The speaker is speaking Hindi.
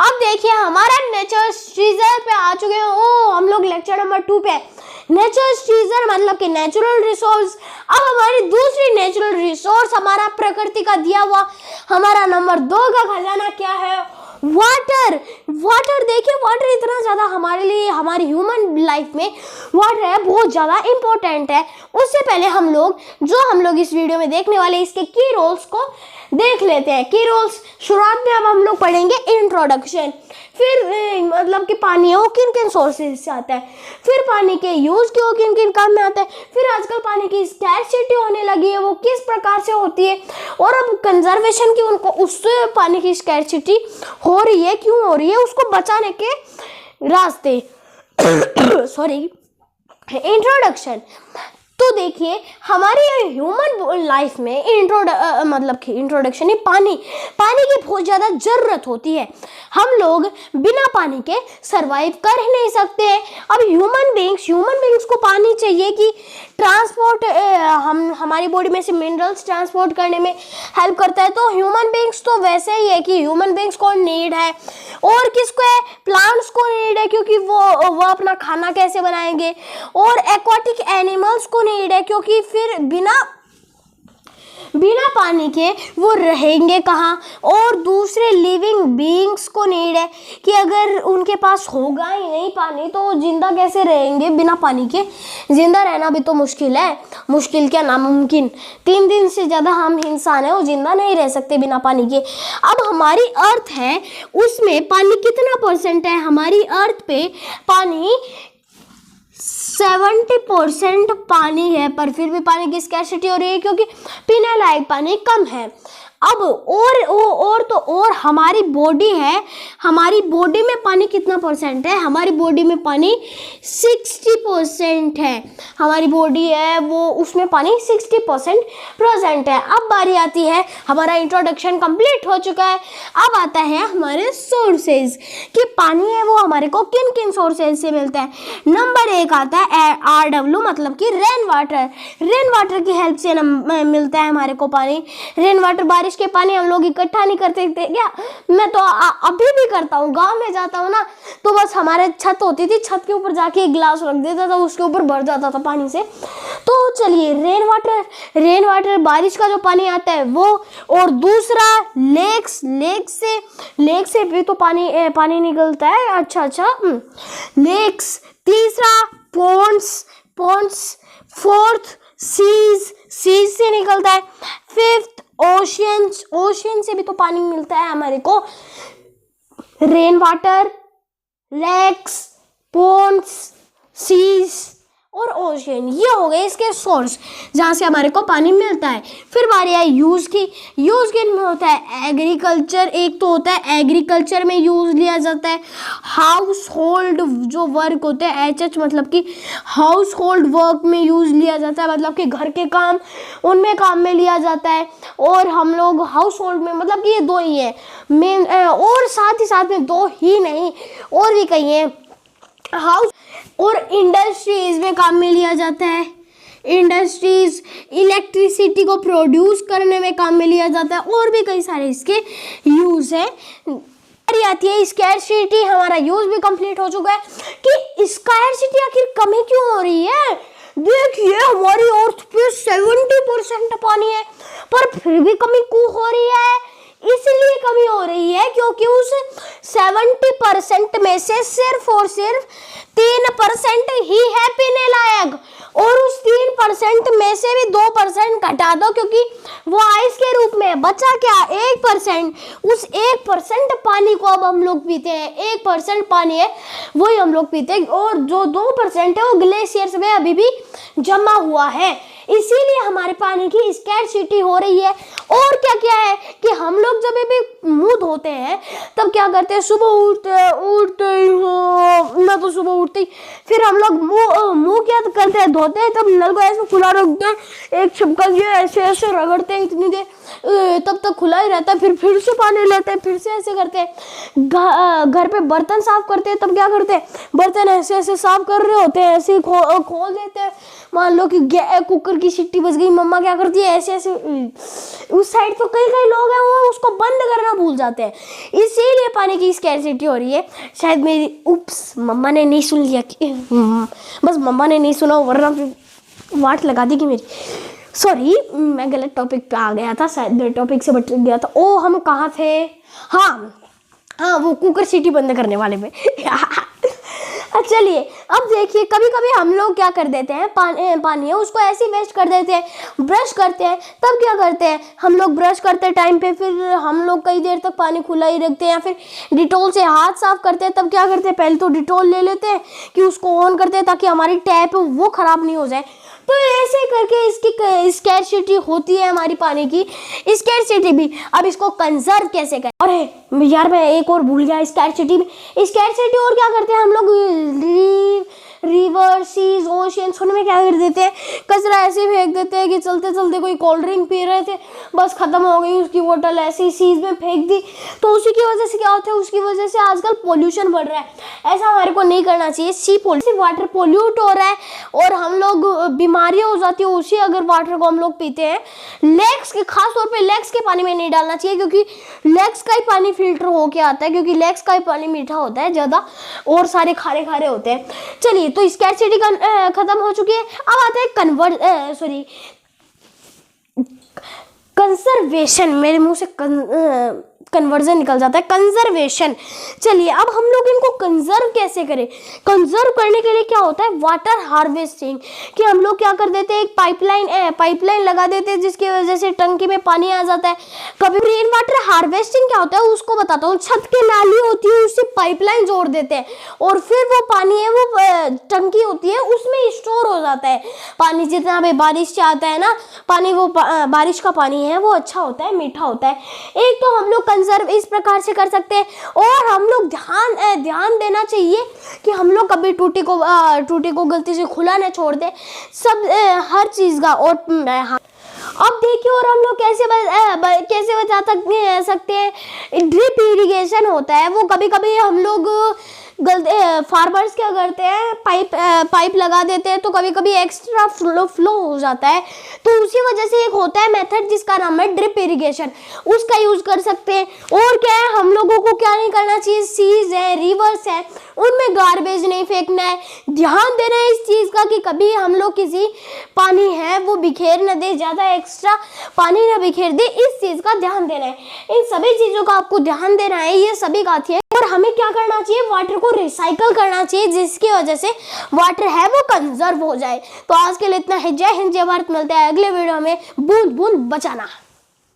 अब देखिए हमारा नेचर सीजर पे आ चुके हैं। ओ हम लोग लेक्चर नंबर 2 पे। नेचर सीजर मतलब कि नेचुरल रिसोर्स। अब हमारी दूसरी नेचुरल रिसोर्स हमारा प्रकृति का दिया हुआ हमारा नंबर 2 का खजाना क्या है? वाटर। वाटर देखिए, वाटर इतना ज़्यादा हमारे लिए, हमारी ह्यूमन लाइफ में वाटर है बहुत ज़्यादा इम्पोर्टेंट है। उससे पहले हम लोग इस वीडियो में देखने वाले इसके की रोल्स को देख लेते हैं। की रोल्स शुरुआत में अब हम लोग पढ़ेंगे इंट्रोडक्शन, फिर मतलब कि पानी है वो किन किन सोर्सेज से आता है, फिर पानी के यूज़ के वो किन किन काम में आता है, फिर आजकल पानी की स्कैरसिटी होने लगी है वो किस प्रकार से होती है, और अब कंजर्वेशन की उनको उससे पानी की स्कैरसिटी हो रही है, क्यों हो रही है, उसको बचाने के रास्ते। Sorry, introduction. तो देखिए हमारी ह्यूमन लाइफ में मतलब कि इंट्रोडक्शन है पानी की बहुत ज़्यादा ज़रूरत होती है। हम लोग बिना पानी के सरवाइव कर ही नहीं सकते हैं। अब ह्यूमन बींग्स को पानी चाहिए कि ट्रांसपोर्ट हमारी बॉडी में से मिनरल्स ट्रांसपोर्ट करने में हेल्प करता है। तो ह्यूमन बींग्स तो वैसे ही है कि ह्यूमन बींग्स को नीड है, और किसको है? प्लांट्स को नीड है, क्योंकि वो अपना खाना कैसे बनाएंगे, और एक्वाटिक एनिमल्स को नीड है, क्योंकि फिर बिना पानी के वो रहेंगे कहाँ, और दूसरे लिविंग बीइंग्स को नीड है कि अगर उनके पास होगा ही नहीं पानी तो जिंदा कैसे रहेंगे? बिना पानी के जिंदा रहना भी तो मुश्किल है, मुश्किल क्या नामुमकिन। 3 दिन से ज़्यादा हम इंसान हैं वो जिंदा नहीं रह सकते बिना पानी के। अब हमारी अर्थ है उसमें पानी कितना % है? हमारी अर्थ पे पानी 70% पानी है, पर फिर भी पानी की स्कैरसिटी हो रही है क्योंकि पीने लायक पानी कम है। अब और हमारी बॉडी है, हमारी बॉडी में पानी कितना % है? हमारी बॉडी में पानी 60% है। हमारी बॉडी है वो उसमें पानी 60% प्रेजेंट है। अब बारी आती है, हमारा इंट्रोडक्शन कंप्लीट हो चुका है। अब आता है हमारे सोर्सेज कि पानी है वो हमारे को किन किन सोर्सेज से मिलता है। नंबर 1 आता है RW मतलब कि रेन वाटर की हेल्प से मिलता है हमारे को पानी। रेन वाटर बारिश के पानी हम लोग इकट्ठा नहीं करते थे क्या? मैं तो अभी भी करता हूँ। गांव में जाता हूँ ना तो बस हमारे छत होती थी, छत के ऊपर जाके एक गिलास रख देता था, उसके ऊपर भर जाता था पानी से। तो चलिए रेन वाटर बारिश का जो पानी आता है वो, और दूसरा लेक से भी तो पानी निकलता है। अच्छा लेक्स। तीसरा पॉन्ड्स। फोर्थ सीज से निकलता है। फिफ्थ ओशियन से भी तो पानी मिलता है हमारे को। Rain water, lakes, ponds, seas और ओशियन, ये हो गए इसके सोर्स जहाँ से हमारे को पानी मिलता है। फिर बारी आई यूज़ की में होता है एग्रीकल्चर। एक तो होता है एग्रीकल्चर में यूज़ लिया जाता है। हाउस होल्ड जो वर्क होते हैं HH मतलब कि हाउस होल्ड वर्क में यूज़ लिया जाता है, मतलब कि घर के काम उनमें काम में लिया जाता है। और हम लोग हाउस होल्ड में मतलब कि ये 2 ही है मेन, और साथ ही साथ में 2 ही नहीं और भी कई हैं। हाउस और इंडस्ट्रीज में काम में लिया जाता है। इंडस्ट्रीज इलेक्ट्रिसिटी को प्रोड्यूस करने में काम में लिया जाता है, और भी कई सारे इसके यूज है। आती है स्कैरसिटी। हमारा यूज भी कंप्लीट हो चुका है कि स्कैरसिटी आखिर कमी क्यों हो रही है। देखिए हमारी अर्थ पे 70% पानी है, पर फिर भी कमी क्यों हो रही है? इसलिए कमी हो रही है क्योंकि उस 70% में से सिर्फ और सिर्फ 3% ही है पीने लायक, और उस 3% में से भी 2% घटा दो क्योंकि वो आइस के रूप में बचा क्या 1%। उस 1% पानी को अब हम लोग पीते हैं। 1% पानी है वही हम लोग पीते हैं, और जो 2% है वो ग्लेशियर्स में अभी भी जमा हुआ है। इसीलिए हमारे पानी की स्कैरसिटी हो रही है। और क्या है कि हम लोग जब भी मुंह धोते हैं तब क्या करते हैं? सुबह उठते ही मैं तो सुबह उठते ही फिर हम लोग मुंह क्या करते हैं? धोते हैं, तब नल को ऐसे खुला रखते हैं, एक छिपकल ये ऐसे रगड़ते हैं इतनी देर, तब तक खुला ही रहता है। फिर से पानी लेते हैं, फिर से ऐसे करते हैं। घर पे बर्तन साफ करते हैं तब क्या करते हैं? बर्तन ऐसे साफ कर रहे होते हैं, ऐसे खोल देते हैं। मान लो कि कुकर की सीटी बज गई, मम्मा क्या करती है? ऐसे उस साइड तो कई कई लोग हैं वो उसको बंद करना भूल जाते हैं, इसीलिए पानी की स्कैरसिटी हो रही है। शायद मेरी उप्स मम्मा ने नहीं सुन लिया कि बस मम्मा ने नहीं सुना, वरना फिर वाट लगा दी कि मेरी। सॉरी, मैं गलत टॉपिक पे आ गया था, शायद मेरे टॉपिक से भटक गया था। ओ हम कहाँ थे? हाँ वो कुकर सीटी बंद करने वाले पे। चलिए अब देखिए, कभी कभी हम लोग क्या कर देते हैं, पानी है उसको ऐसे वेस्ट कर देते हैं। ब्रश करते हैं तब क्या करते हैं हम लोग, ब्रश करते टाइम पे फिर हम लोग कई देर तक पानी खुला ही रखते हैं, या फिर डिटोल से हाथ साफ करते हैं तब क्या करते हैं, पहले तो डिटोल ले लेते हैं कि उसको ऑन करते हैं ताकि हमारी टैप वो ख़राब नहीं हो जाए। तो ऐसे करके इसकी स्कैरसिटी होती है हमारी पानी की स्कैरसिटी भी। अब इसको कंजर्व कैसे करें? अरे यार मैं एक और भूल गया, स्कैरसिटी और क्या करते हैं हम लोग, रिवर सीज ओशियंस उनमें क्या कर देते हैं, कचरा ऐसे फेंक देते हैं कि चलते चलते कोई कोल्ड ड्रिंक पी रहे थे, बस खत्म हो गई उसकी बोतल, ऐसे ही सीज में फेंक दी। तो उसी की वजह से क्या होता है, उसकी वजह से आजकल पोल्यूशन बढ़ रहा है। ऐसा हमारे को नहीं करना चाहिए। सी पोल्यूशन, वाटर पोल्यूट हो रहा है और हम लोग बीमारियां हो जाती है उसी अगर वाटर को हम लोग पीते हैं। लेक्स के, खास तौर पे लेक्स के पानी में नहीं डालना चाहिए, क्योंकि लेक्स का ही पानी फिल्टर होके आता है, क्योंकि लेक्स का ही पानी मीठा होता है ज़्यादा और सारे खारे खारे होते हैं। चलिए तो स्कैरसिटी खत्म हो चुकी है। अब आता है कंजर्वेशन। मेरे मुंह से कन्वर्जन निकल जाता है, कंजर्वेशन। चलिए अब हम लोग इनको कंजर्व कैसे करें? कंजर्व करने के लिए क्या होता है, वाटर हार्वेस्टिंग, कि हम लोग क्या कर देते हैं, एक पाइपलाइन लगा देते हैं जिसकी वजह से टंकी में पानी आ जाता है। कभी रेन वाटर हार्वेस्टिंग क्या होता है उसको बताता हूँ। छत की नाली होती है उससे पाइपलाइन जोड़ देते हैं और फिर वो पानी है वो टंकी होती है उसमें स्टोर हो जाता है। पानी जितना भी बारिश से आता है ना पानी, वो बारिश का पानी है वो अच्छा होता है, मीठा होता है। एक तो हम लोग कंजर्व इस प्रकार से कर सकते हैं, और हम लोग ध्यान देना चाहिए कि हम लोग कभी टूटी को गलती से खुला न छोड़ दे, सब हर चीज़ का। और अब देखिए और हम लोग कैसे बचा सकते हैं, ड्रिप इरिगेशन होता है, वो कभी कभी हम लोग फार्मर्स क्या करते हैं, पाइप लगा देते हैं तो कभी कभी एक्स्ट्रा फ्लो हो जाता है। तो उसी वजह से एक होता है मेथड जिसका नाम है ड्रिप इरिगेशन, उसका यूज कर सकते हैं। और क्या है, हम लोगों को क्या नहीं करना चाहिए, सीज है, रिवर्स है, उनमें गार्बेज नहीं फेंकना है। ध्यान देना है इस चीज़ का कि कभी हम लोग किसी पानी है वो बिखेर न दे, ज़्यादा एक्स्ट्रा पानी ना बिखेर दे, इस चीज़ का ध्यान देना है। इन सभी चीज़ों का आपको ध्यान देना है, ये सभी बातें हैं। और हमें क्या करना चाहिए, वाटर को रिसाइकल करना चाहिए जिसकी वजह से वाटर है वो कंजर्व हो जाए। तो आज के लिए इतना है। जय हिंद, जय भारत। मिलते हैं अगले वीडियो में। बूंद बूंद बचाना।